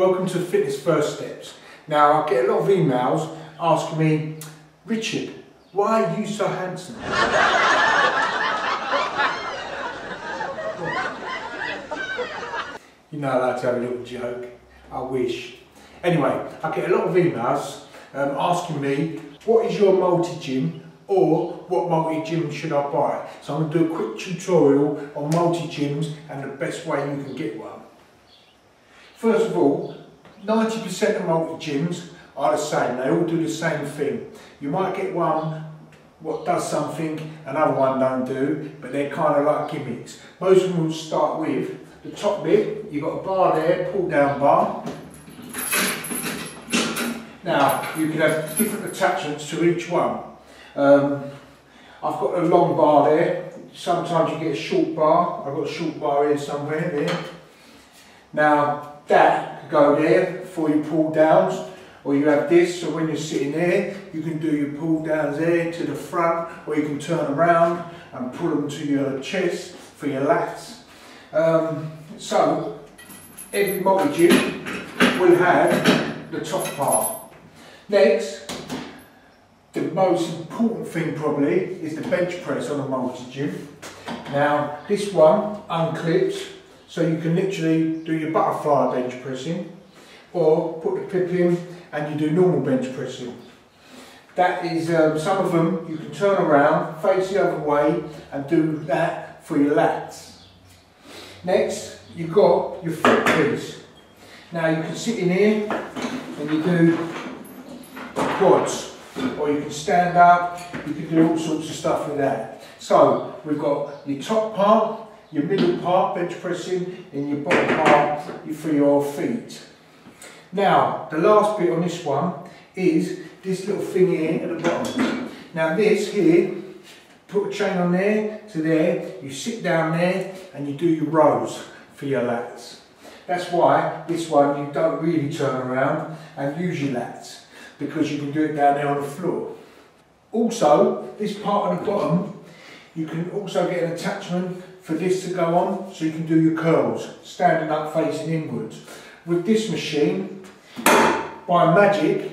welcome to Fitness First Steps. Now I get a lot of emails asking me, Richard, why are you so handsome? You know, I like to have a little joke. I wish. Anyway, I get a lot of emails asking me, what is your multi-gym or what multi-gym should I buy? So I'm going to do a quick tutorial on multi-gyms and the best way you can get one. First of all, 90% of multi-gyms are the same. They all do the same thing. You might get one what does something, another one don't do, but they're kind of like gimmicks. Most of them will start with the top bit. You've got a bar there, pull down bar. Now, you can have different attachments to each one. I've got a long bar there. Sometimes you get a short bar. I've got a short bar here somewhere there. Now, that could go there for your pull downs, or you have this, so when you're sitting there, you can do your pull downs there to the front, or you can turn around and pull them to your chest for your lats. So, every multi-gym will have the top part. Next, the most important thing probably is the bench press on a multi-gym. Now, this one unclips, so you can literally do your butterfly bench pressing, or put the clip in and you do normal bench pressing. That is, some of them you can turn around, face the other way and do that for your lats. Next, you've got your foot piece. Now you can sit in here and you do quads, or you can stand up, you can do all sorts of stuff with that. So we've got your top part, your middle part, bench pressing, and your bottom part for your feet. Now, the last bit on this one is this little thing here at the bottom. Now this here, put a chain on there to there, you sit down there and you do your rows for your lats. That's why this one you don't really turn around and use your lats, because you can do it down there on the floor. Also, this part at the bottom, you can also get an attachment for this to go on, so you can do your curls, standing up facing inwards. With this machine, by magic,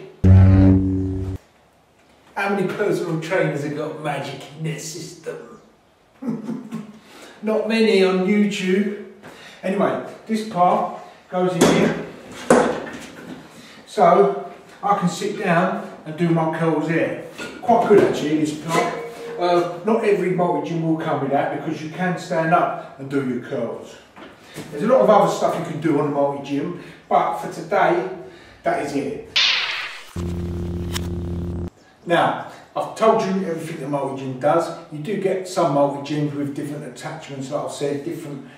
how many personal trainers have got magic in their system? Not many on YouTube. Anyway, this part goes in here, so I can sit down and do my curls there. Quite good actually, this part. Not every multi-gym will come with that, because you can stand up and do your curls. There's a lot of other stuff you can do on a multi-gym, but for today, that is it. Now, I've told you everything the multi-gym does. You do get some multi-gyms with different attachments, like I've said, different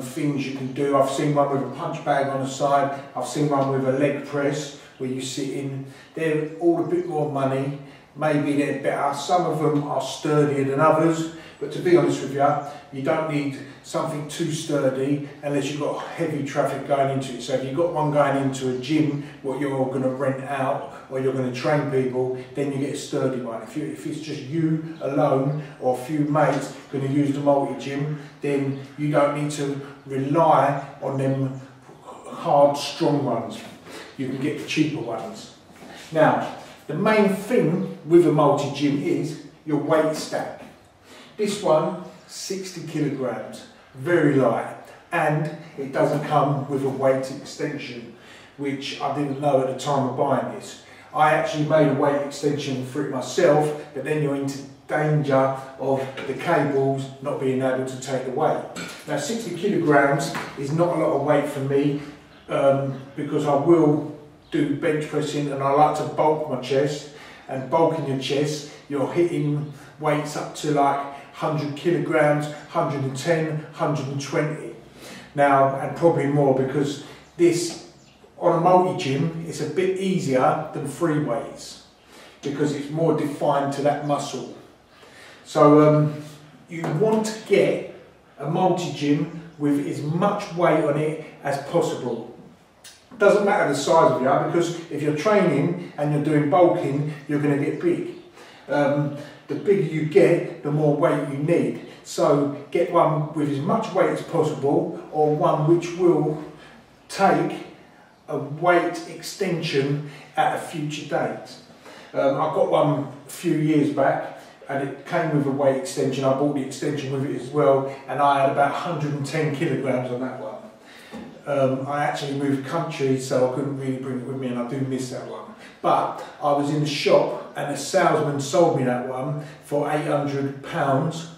things you can do. I've seen one with a punch bag on the side. I've seen one with a leg press where you sit in. They're all a bit more money. Maybe they're better. Some of them are sturdier than others. But to be honest with you, you don't need something too sturdy unless you've got heavy traffic going into it. So if you've got one going into a gym, what you're going to rent out, or you're going to train people, then you get a sturdy one. If it's just you alone or a few mates going to use the multi-gym, then you don't need to rely on them hard, strong ones. You can get the cheaper ones. Now, the main thing with a multi-gym is your weight stack. This one, 60 kilograms, very light, and it doesn't come with a weight extension, which I didn't know at the time of buying this. I actually made a weight extension for it myself, but then you're into danger of the cables not being able to take the weight. Now 60 kilograms is not a lot of weight for me, because I will do bench pressing and I like to bulk my chest, and bulking your chest, you're hitting weights up to like 100 kilograms, 110, 120. Now, and probably more, because this, on a multi-gym, it's a bit easier than free weights, because it's more defined to that muscle. So you want to get a multi-gym with as much weight on it as possible. Doesn't matter the size of you, because if you're training and you're doing bulking, you're going to get big. The bigger you get, the more weight you need. So get one with as much weight as possible, or one which will take a weight extension at a future date. I got one a few years back and it came with a weight extension. I bought the extension with it as well, and I had about 110 kilograms on that one. I actually moved country, so I couldn't really bring it with me, and I do miss that one. But I was in the shop and the salesman sold me that one for £800,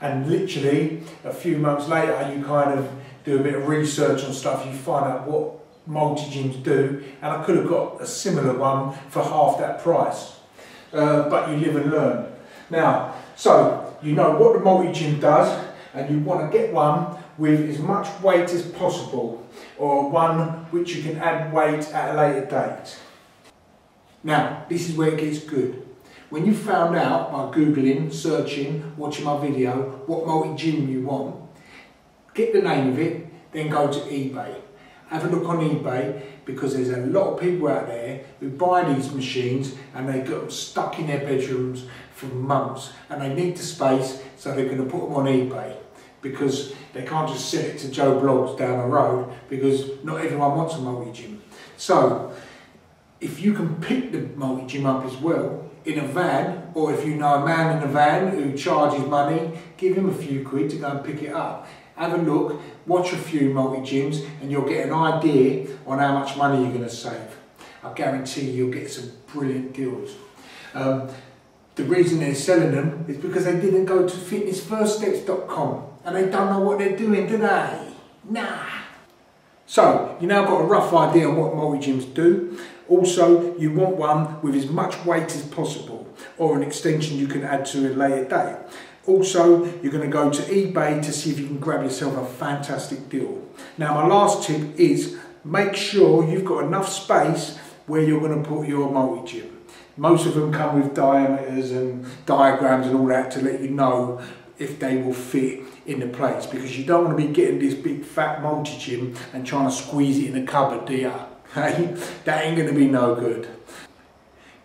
and literally a few months later you kind of do a bit of research on stuff, you find out what multi-gyms do, and I could have got a similar one for half that price. But you live and learn. Now, so you know what the multi-gym does, and you want to get one with as much weight as possible, or one which you can add weight at a later date. Now, this is where it gets good. When you found out by Googling, searching, watching my video, what multi-gym you want, get the name of it, then go to eBay. Have a look on eBay, because there's a lot of people out there who buy these machines and they get them stuck in their bedrooms for months, and they need the space, so they're going to put them on eBay, because they can't just sell it to Joe Blogs down the road, because not everyone wants a multi-gym. So if you can pick the multi-gym up as well in a van, or if you know a man in a van who charges money, give him a few quid to go and pick it up. Have a look, watch a few multi-gyms, and you'll get an idea on how much money you're going to save. I guarantee you'll get some brilliant deals. The reason they're selling them is because they didn't go to fitnessfirststeps.com, and they don't know what they're doing, do they? Nah. So, you now got a rough idea on what multi-gyms do. Also, you want one with as much weight as possible, or an extension you can add to a later date. Also, you're going to go to eBay to see if you can grab yourself a fantastic deal. Now, my last tip is make sure you've got enough space where you're going to put your multi-gym. Most of them come with diameters and diagrams and all that to let you know if they will fit in the place, because you don't want to be getting this big fat multi-gym and trying to squeeze it in a cupboard, do you? Hey, that ain't going to be no good.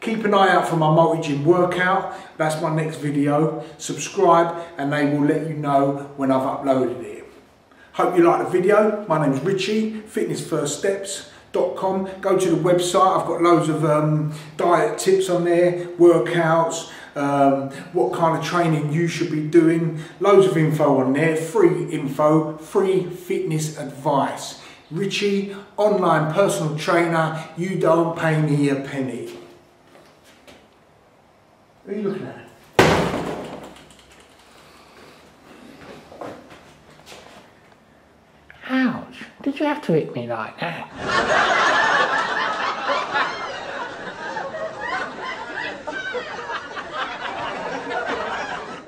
Keep an eye out for my multi-gym workout. That's my next video. Subscribe and they will let you know when I've uploaded it. Hope you like the video. My name is Richie, fitnessfirststeps.com. Go to the website. I've got loads of diet tips on there, workouts, what kind of training you should be doing. Loads of info on there, free info, free fitness advice. Richie, online personal trainer. You don't pay me a penny. What are you looking at? Ouch, did you have to hit me like that?